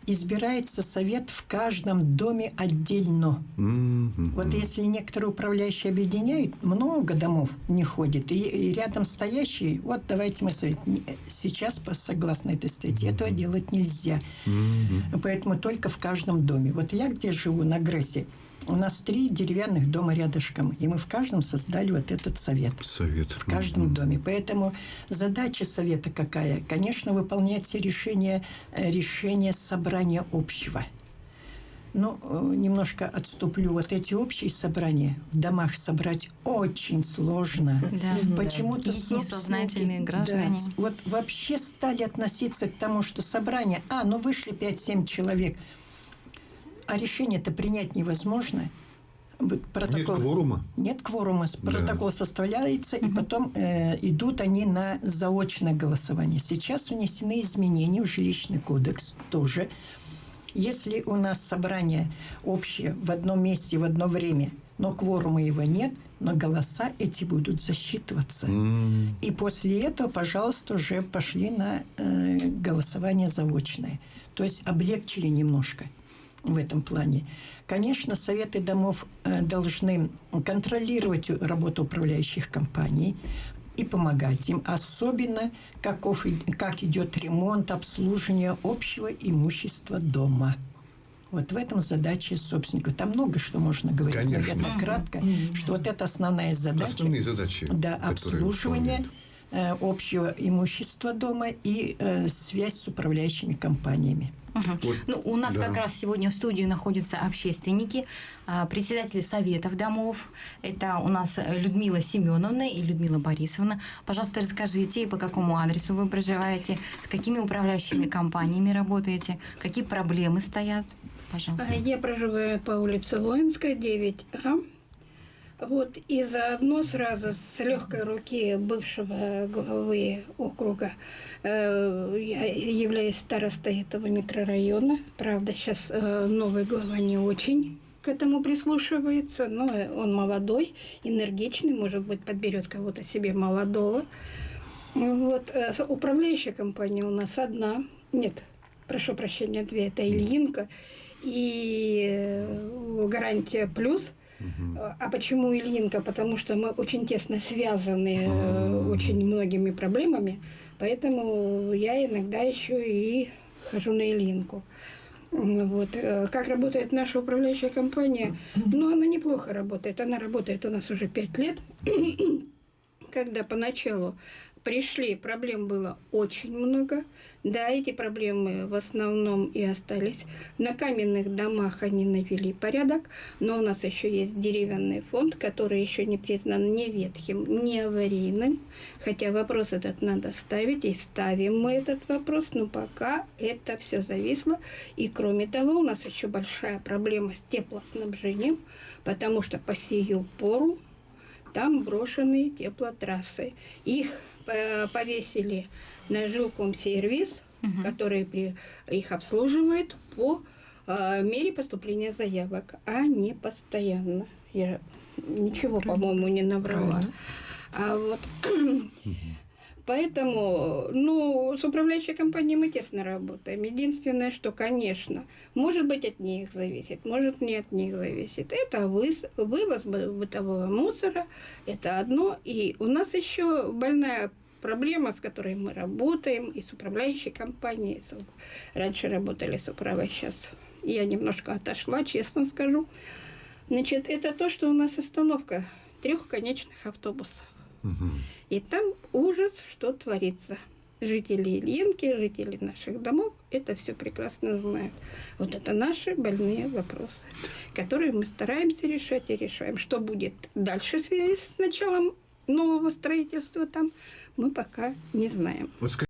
избирается совет в каждом доме отдельно. Вот если некоторые управляющие объединяют, много домов не ходит, и рядом стоящие, вот давайте мы совет. Сейчас, согласно этой статье, этого делать нельзя. Поэтому только в каждом доме. Вот я где живу, на Грессе, у нас 3 деревянных дома рядышком, и мы в каждом создали вот этот совет. В каждом доме. Поэтому задача совета какая? Конечно, выполнять все решения собрания общего. Ну, немножко отступлю. Вот эти общие собрания в домах собрать очень сложно. Да. Почему-то есть несознательные граждане. Да, вот вообще стали относиться к тому, что собрание, вышли 5-7 человек, а решение-то принять невозможно. Нет кворума. Протокол составляется, и потом идут они на заочное голосование. Сейчас внесены изменения в жилищный кодекс тоже. Если у нас собрание общее в одном месте в одно время, но кворума его нет, но голоса эти будут засчитываться. И после этого, пожалуйста, уже пошли на голосование заочное. То есть облегчили немножко в этом плане. Конечно, советы домов должны контролировать работу управляющих компаний и помогать им, особенно как идет ремонт, обслуживание общего имущества дома. Вот в этом задача собственника. Там много что можно говорить. Конечно. Наверное, кратко, что вот это основная задача. Основные задачи. Да, обслуживание общего имущества дома и связь с управляющими компаниями. Вот, у нас как раз сегодня в студии находятся общественники, председатели советов домов. Это у нас Людмила Семеновна и Людмила Борисовна. Пожалуйста, расскажите, по какому адресу вы проживаете, с какими управляющими компаниями работаете, какие проблемы стоят. Пожалуйста. Я проживаю по улице Воинская, 9А. Вот, и заодно сразу с легкой руки бывшего главы округа я являюсь старостой этого микрорайона. Правда, сейчас новый глава не очень к этому прислушивается, но он молодой, энергичный, может быть, подберет кого-то себе молодого. Вот, управляющая компания у нас одна, нет, прошу прощения, 2, это Ильинка и Гарантия Плюс. А почему Ильинка? Потому что мы очень тесно связаны очень многими проблемами, поэтому я иногда еще и хожу на Ильинку. Вот. Как работает наша управляющая компания? Она неплохо работает. Она работает у нас уже 5 лет. Когда поначалу пришли, проблем было очень много. Да, эти проблемы в основном и остались. На каменных домах они навели порядок, но у нас еще есть деревянный фонд, который еще не признан ни ветхим, ни аварийным. Хотя вопрос этот надо ставить, и ставим мы этот вопрос, но пока это все зависло. И кроме того, у нас еще большая проблема с теплоснабжением, потому что по сию пору там брошенные теплотрассы. Их повесили на жилкомсервис, который их обслуживает по мере поступления заявок, а не постоянно. Я ничего, по-моему, не набрала. Поэтому, с управляющей компанией мы тесно работаем. Единственное, что, конечно, может быть, от них зависит, может, не от них зависит. Это вывоз бытового мусора, это одно. И у нас еще больная проблема, с которой мы работаем, и с управляющей компанией. Раньше работали с управой, сейчас я немножко отошла, честно скажу. Значит, это то, что у нас остановка 3 конечных автобусов. И там ужас, что творится. Жители Ильинки, жители наших домов это все прекрасно знают. Вот это наши больные вопросы, которые мы стараемся решать и решаем. Что будет дальше в связи с началом нового строительства там, мы пока не знаем.